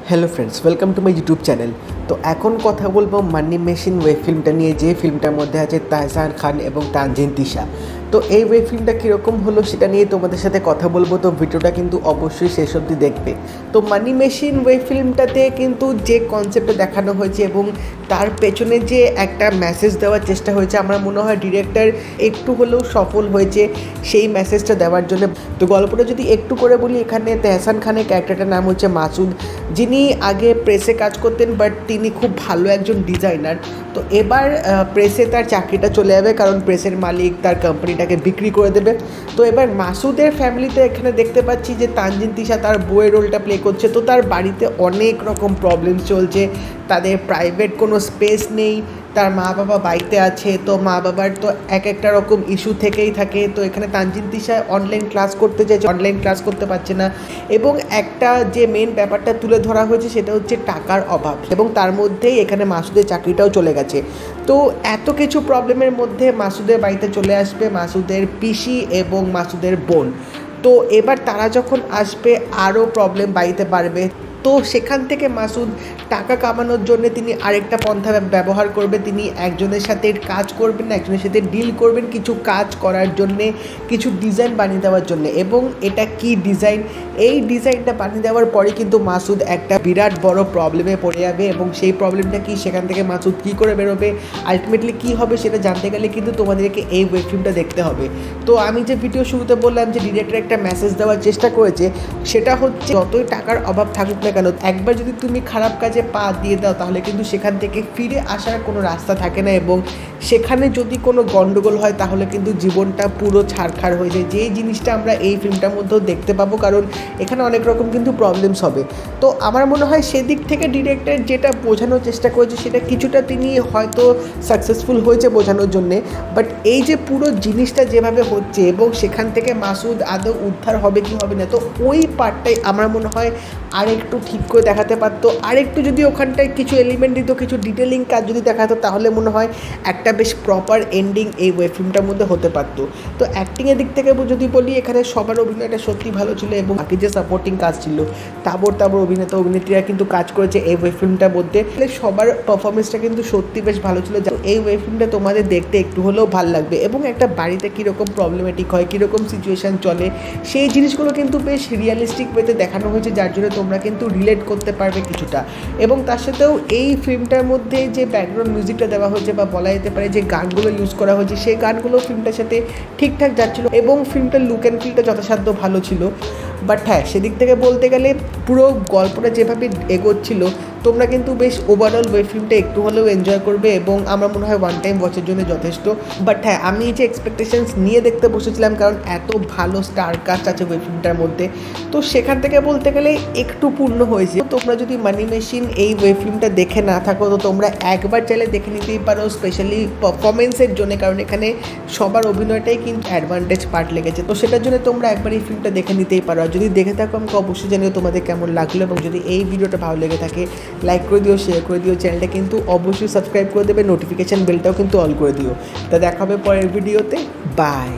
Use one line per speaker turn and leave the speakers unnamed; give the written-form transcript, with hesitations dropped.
Hello friends welcome to my YouTube channel. तो एखन कथा बोलबो मानी मेशिन वेब फिल्मटा निये जे फिल्मटार मध्य आछे ताहसान खान एबं तानजीन तिशा। तो ये वेब फिल्मटा कीरकम हलो सेटा निये तोमादेर साथे कथा बोलबो। तो भिडियोटा किन्तु अवश्यई शेष अब्दि देखबे। तो मानी मेशिन वेब फिल्मटाते किन्तु जे कन्सेप्ट देखानो हयेछे एबं तार पेछने जे एकटा मेसेज देওয়ার चेष्टा हयेछे आमार मने हय डिरेक्टर एकटू हलेও सफल हयेछे सेई मेसेजटा देওয়ার जन्य। तो गल्पटा जदि एकटू करे बोली एखाने ताहसान खानेर क्यारेक्टारटार नाम हच्छे मासुद, যিনি आगे प्रेसे काज करतें बाट তিনি खूब भालो एकजन डिजाइनार। तो एबार प्रेसे तार चाकरिटा चले जाबे कारण प्रेसের मालिक तार कोम्पानिटाके बिक्री करे देबे। तो एबार मासुदेर फैमिलीते एखाने देखते पाচ্ছি যে तानजीन तिशा तार बोয়ের रोलटा प्ले करছে। तो तार बाड़ीते अनेक रकम प्रॉब्लेम चलছে, तादेर प्राइवेट कोनो स्पेस नेই, तार मा बाबा बाड़ीते आछे। तो मा बाबार तो एक एकटा रकम इश्यू थेकेई थाके। तो एखाने तानजीन तिशा अनलाइन क्लास करते चाइছে, अनलाइन क्लास करते पाরছে না এবং একটা যে মেইন ব্যাপারটা তুলে ধরা হয়েছে সেটা হচ্ছে টাকার অভাব এবং তার মধ্যেই এখানে মাসুদের চাকরিটাও চলে গেছে। তো এত কিছু প্রবলেমের মধ্যে মাসুদের বাড়িতে চলে আসবে মাসুদের পিসি এবং মাসুদের বোন। তো এবার তারা যখন আসবে আরও প্রবলেম বাড়িতে বাড়বে। তো সেখান থেকে মাসুদ টাকা কামানোর জন্য তিনি আরেকটা পন্থা ব্যবহার করবে। তিনি একজনের সাথে কাজ করবেন না, একজনের সাথে ডিল করবেন কিছু কাজ করার জন্য, কিছু ডিজাইন বানিয়ে দেওয়ার জন্য। এবং এটা কি ডিজাইন, এই ডিজাইনটা বানিয়ে দেওয়ার পরে কিন্তু মাসুদ একটা বিরাট বড় প্রবলেমে পড়ে যাবে এবং সেই প্রবলেমটা কি, সেখান থেকে মাসুদ কী করে বেরোবে, আলটিমেটলি কী হবে সেটা জানতে গেলে কিন্তু তোমাদেরকে এই ওয়েব ফিল্মটা দেখতে হবে। তো আমি যে ভিডিও শুরুতে বললাম যে ডিরেক্টর একটা মেসেজ দেওয়ার চেষ্টা করেছে, সেটা হচ্ছে যতই টাকার অভাব থাকুক না কেন, একবার যদি তুমি খারাপ কাজে পা দিয়ে দাও তাহলে কিন্তু সেখান থেকে ফিরে আসার কোনো রাস্তা থাকে না এবং সেখানে যদি কোনো গন্ডগোল হয় তাহলে কিন্তু জীবনটা পুরো ছারখার হয়ে যায়। যেই জিনিসটা আমরা এই ফিল্মটার মধ্যেও দেখতে পাবো, কারণ এখানে অনেক রকম কিন্তু প্রবলেমস হবে। তো আমার মনে হয় সেদিক থেকে ডিরেক্টর যেটা বোঝানোর চেষ্টা করেছে সেটা কিছুটা তিনি হয়তো সাকসেসফুল হয়েছে বোঝানোর জন্যে। বাট এই যে পুরো জিনিসটা যেভাবে হচ্ছে এবং সেখান থেকে মাসুদ আদৌ উদ্ধার হবে কি হবে না, তো ওই পার্টটাই আমার মনে হয় আরেকটু ঠিক করে দেখাতে পারতো। আরেকটু যদি ওখানটায় কিছু এলিমেন্ট দিত, কিছু ডিটেলিং কাজ যদি দেখাতো তাহলে মনে হয় একটা বেশ প্রপার এন্ডিং এই ওয়েব ফিল্মটার মধ্যে হতে পারতো। তো অ্যাক্টিংয়ের দিক থেকে যদি বলি, এখানে সবার অভিনয়টা সত্যি ভালো ছিল এবং বাকি যে সাপোর্টিং কাজ ছিল তাবর অভিনেতা অভিনেত্রীরা কিন্তু কাজ করেছে এই ওয়েব ফিল্মটার মধ্যে। সবার পারফরমেন্সটা কিন্তু সত্যি বেশ ভালো ছিল। এই ওয়েব ফিল্মটা তোমাদের দেখতে একটু হলেও ভালো লাগবে এবং একটা বাড়িতে কীরকম প্রবলেমেটিক হয়, কীরকম সিচুয়েশান চলে, সেই জিনিসগুলো কিন্তু বেশ রিয়ালিস্টিক ওয়েতে দেখানো হয়েছে, যার জন্য তোমরা কিন্তু রিলেট করতে পারবে কিছুটা। এবং তার সাথেও এই ফিল্মটার মধ্যে যে ব্যাকগ্রাউন্ড মিউজিকটা দেওয়া হয়েছে বা বলা যেতে পারে যে গানগুলো ইউজ করা হয়েছে, সেই গানগুলো ফিল্মটার সাথে ঠিকঠাক যাচ্ছিল এবং ফিল্মটার লুক অ্যান্ড ফিলটা যথাসাধ্য ভালো ছিল। বাট হ্যাঁ, সেদিক থেকে বলতে গেলে পুরো গল্পটা যেভাবে এগোচ্ছিল তোমরা কিন্তু বেশ ওভারঅল ওয়েব ফিল্মটা একটু হলেও এনজয় করবে এবং আমার মনে হয় ওয়ান টাইম ওয়াচের জন্য যথেষ্ট। বাট হ্যাঁ, আমি যে এক্সপেকটেশনস নিয়ে দেখতে বসেছিলাম কারণ এত ভালো স্টার কাস্ট আছে ওয়েব ফিল্মটার মধ্যে, তো সেখান থেকে বলতে গেলে একটু পূর্ণ হয়েছে। তোমরা যদি মানি মেশিন এই ওয়েব ফিল্মটা দেখে না থাকো তো তোমরা একবার চাইলে দেখে নিতেই পারো, স্পেশালি পারফরমেন্সের জন্য, কারণ এখানে সবার অভিনয়টাই কিন্তু অ্যাডভান্টেজ পার্ট লেগেছে। তো সেটার জন্য তোমরা একবার এই ফিল্মটা দেখে নিতেই পারো। আর যদি দেখে থাকো আমাকে অবশ্যই জানিও তোমাদের কেমন লাগলো এবং যদি এই ভিডিওটা ভালো লেগে থাকে লাইক করে দিও, শেয়ার করে দিও, চ্যানেলটা কিন্তু অবশ্যই সাবস্ক্রাইব করে দেবে, নোটিফিকেশান বেলটাও কিন্তু অল করে দিও। তা দেখা হবে পরের ভিডিওতে। বাই।